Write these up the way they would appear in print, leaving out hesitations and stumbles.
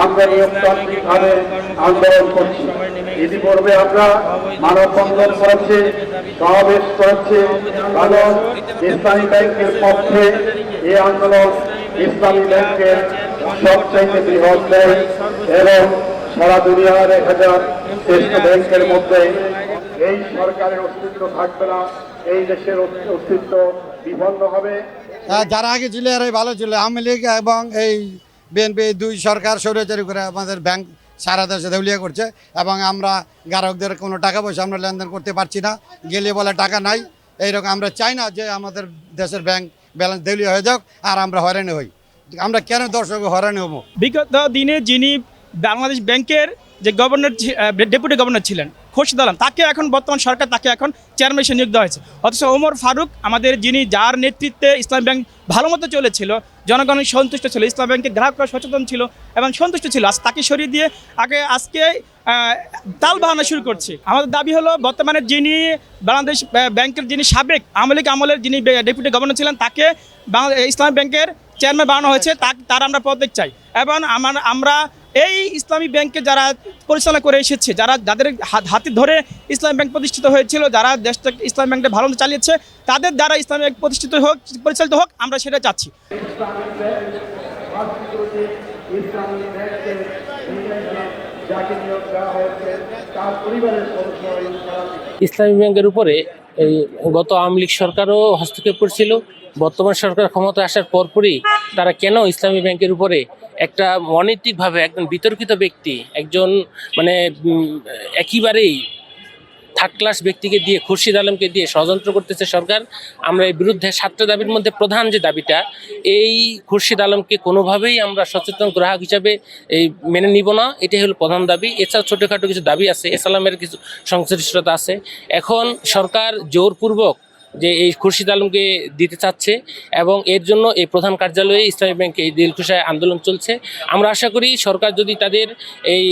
আমরা নিয়মতান্ত্রিকভাবে আন্দোলন করছি। ইতিপূর্বে আমরা মানববন্ধন করেছি, সমাবেশ করেছি, কারণ ইসলামী ব্যাংকের পক্ষে এই আন্দোলন ইসলামী ব্যাংকের সবচাইতে বৃহৎ ব্যাংক এবং সারা দুনিয়ার 1000 শ্রেষ্ঠ ব্যাংকের মধ্যে এই সরকারের অস্তিত্ব থাকবে না, এই দেশের অস্তিত্ব বিপন্ন হবে। যারা আগে ছিল এরাই ভালো ছিল, আওয়ামী লীগ এবং এই বিএনপি দুই সরকার স্বৈরাচারী করে আমাদের ব্যাংক সারা দেশে দেউলিয়া করছে এবং আমরা গ্রাহকদের কোনো টাকা পয়সা আমরা লেনদেন করতে পারছি না, গেলে বলে টাকা নাই। এইরকম আমরা চাই না যে আমাদের দেশের ব্যাংক ব্যালেন্স দেউলিয়া হয়ে যাক আর আমরা হয়রানি হই। আমরা কেন দর্শক হয়রানি হবো? বিগত দিনে যিনি বাংলাদেশ ব্যাংকের যে গভর্নর ডেপুটি গভর্নর ছিলেন খোরশেদ আলম, তাকে এখন বর্তমান সরকার তাকে এখন চেয়ারম্যান হিসেবে নিয়োগ দেওয়া হয়েছে। অথচ ওমর ফারুক আমাদের যিনি যার নেতৃত্বে ইসলামী ব্যাংক ভালো মতো চলেছিল, জনগণ সন্তুষ্ট ছিল, ইসলামী ব্যাংকের গ্রাহকরা সচেতন ছিল এবং সন্তুষ্ট ছিল, তাকে সরিয়ে দিয়ে আজকে তাল বাহানা শুরু করছে। আমাদের দাবি হলো বর্তমানে যিনি বাংলাদেশ ব্যাংকের যিনি সাবেক আওয়ামী লীগ আমলের যিনি ডেপুটি গভর্নর ছিলেন তাকে ইসলামী ব্যাংকের চেয়ারম্যান বানানো হয়েছে, তার আমরা পদত্যাগ চাই। এবং আমরা এই ইসলামী ব্যাংকে যারা পরিচালনা করে এসেছে, যাদের হাতে ধরে ইসলামী ব্যাংক প্রতিষ্ঠিত হয়েছিল, যারা দেশটাকে ইসলামী ব্যাংকটা ভালো মতো চালিয়েছে, তাদের দ্বারা ইসলামী ব্যাংক পরিচালিত হোক, আমরা সেটা চাচ্ছি। ইসলামী ব্যাংকের উপরে এই গত আওয়ামী লীগ সরকারও হস্তক্ষেপ করছিল। বর্তমান সরকার ক্ষমতা আসার পরপরই তারা কেন ইসলামী ব্যাংকের উপরে একটা অনৈতিকভাবে একজন বিতর্কিত ব্যক্তি, একজন মানে একেবারেই থার্ড ক্লাস ব্যক্তিকে দিয়ে, খুরশিদ আলমকে দিয়ে ষড়যন্ত্র করতেছে সরকার। আমরা এই বিরুদ্ধে 7টা দাবির মধ্যে প্রধান যে দাবিটা, এই খুরশিদ আলমকে কোনোভাবেই আমরা সচেতন গ্রাহক হিসাবে এই মেনে নিব না, এটাই হলো প্রধান দাবি। এছাড়া ছোটোখাটো কিছু দাবি আছে, ইসলামের কিছু সংশ্লিষ্টতা আছে। এখন সরকার জোরপূর্বক যে এই খুরশিদ আলমকে দিতে চাচ্ছে এবং এর জন্য এই প্রধান কার্যালয়ে ইসলামী ব্যাংকে এই দিলখুশায় আন্দোলন চলছে। আমরা আশা করি সরকার যদি তাদের এই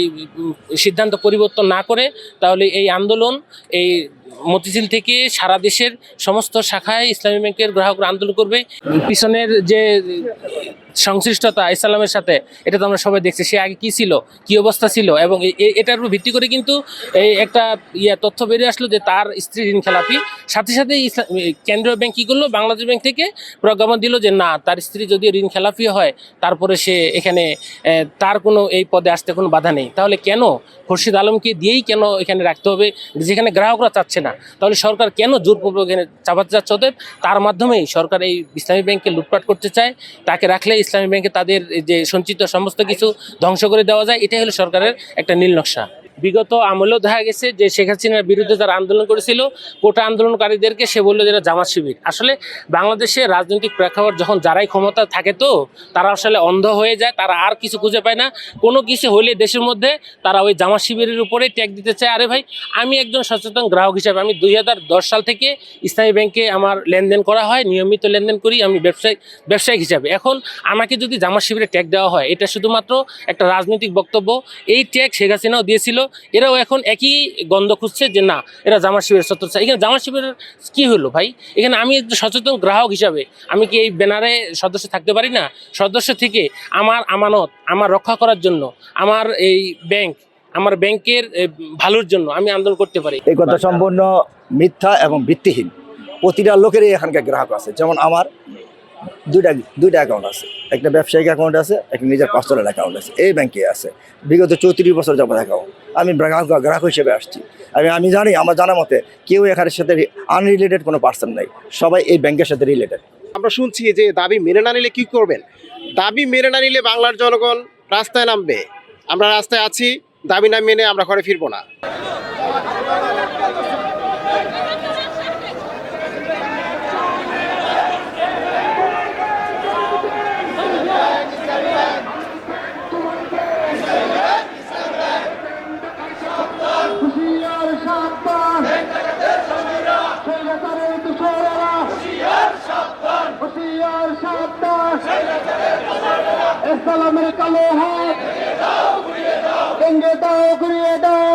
সিদ্ধান্ত পরিবর্তন না করে, তাহলে এই আন্দোলন এই মতিঝিল থেকে সারা দেশের সমস্ত শাখায় ইসলামী ব্যাংকের গ্রাহকরা আন্দোলন করবে। পিছনের যে সংশ্লিষ্টতা ইসলামের সাথে, এটা তো আমরা সবাই দেখছি, সে আগে কী ছিল, কী অবস্থা ছিল, এবং এটার উপর ভিত্তি করে কিন্তু এই একটা তথ্য বেরিয়ে আসলো যে তার স্ত্রী ঋণ খেলাপি। সাথে সাথে কেন্দ্রীয় ব্যাংক কী করলো, বাংলাদেশ ব্যাংক থেকে প্রজ্ঞাপন দিল যে না, তার স্ত্রী যদি ঋণ খেলাপি হয় তারপরে সে এখানে তার কোনো এই পদে আসতে কোনো বাধা নেই। তাহলে কেন খুরশিদ আলমকে দিয়েই কেন এখানে রাখতে হবে, যেখানে গ্রাহকরা চাচ্ছে না? তাহলে সরকার কেন জোরপূর্বক এখানে চাপাতে যাচ্ছে? অতএব তার মাধ্যমেই সরকার এই ইসলামী ব্যাংককে লুটপাট করতে চায়। তাকে রাখলে ইসলামী ব্যাংকে তাদের যে সঞ্চিত সমস্ত কিছু ধ্বংস করে দেওয়া যায়, এটাই হলো সরকারের একটা নীল নকশা। বিগত আমলেও দেখা গেছে যে শেখ হাসিনার বিরুদ্ধে যারা আন্দোলন করেছিল, কোটা আন্দোলনকারীদেরকে সে বললো যেটা জামাত শিবির। আসলে বাংলাদেশের রাজনৈতিক প্রেক্ষাপট যখন যারাই ক্ষমতা থাকে, তো তারা আসলে অন্ধ হয়ে যায়, তারা আর কিছু খুঁজে পায় না। কোনো কিছু হলে দেশের মধ্যে তারা ওই জামাত শিবিরের উপরেই ট্যাগ দিতে চায়। আরে ভাই, আমি একজন সচেতন গ্রাহক হিসাবে, আমি 2010 সাল থেকে ইসলামী ব্যাংকে আমার লেনদেন করা হয়, নিয়মিত লেনদেন করি আমি ব্যবসায়িক হিসাবে। এখন আমাকে যদি জামাত শিবিরে ট্যাগ দেওয়া হয়, এটা শুধুমাত্র একটা রাজনৈতিক বক্তব্য। এই ট্যাগ শেখ হাসিনাও দিয়েছিল, এরাও এখন একই গন্ধ খুঁজছে যে না, এরা জামাত শিবিরের সদস্য। এখানে জামাত শিবিরের কী হলো ভাই? এখানে আমি একজন সচেতন গ্রাহক হিসাবে আমি কি এই ব্যানারে সদস্য থাকতে পারি না? সদস্য থেকে আমার আমানত আমার রক্ষা করার জন্য, আমার এই ব্যাংক, আমার ব্যাংকের ভালোর জন্য আমি আন্দোলন করতে পারি। এই কথা সম্পূর্ণ মিথ্যা এবং ভিত্তিহীন। প্রতিটা লোকেরই এখানকার গ্রাহক আছে। যেমন আমার দুইটা অ্যাকাউন্ট আছে, একটা ব্যবসায়িক অ্যাকাউন্ট আছে, একটা নিজের পার্সোনাল অ্যাকাউন্ট আছে। এই ব্যাংকে আছে বিগত 34 বছর যাবত অ্যাকাউন্ট। আমি গ্রাহক হিসেবে আসছি। আমি জানি, আমার জানা মতে কেউ এখানের সাথে আনরিলেটেড কোনো পার্সন নাই, সবাই এই ব্যাংকের সাথে রিলেটেড। আমরা শুনছি যে দাবি মেনে না নিলে কী করবেন? দাবি মেনে না নিলে বাংলার জনগণ রাস্তায় নামবে। আমরা রাস্তায় আছি, দাবি না মেনে আমরা ঘরে ফিরবো না। ইসলামের কালো হাত ভেঙে দাও, ঘুরিয়ে দাও।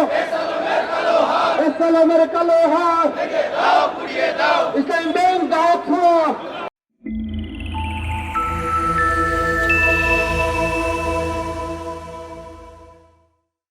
ইসলামের কালো হাত ইসলাম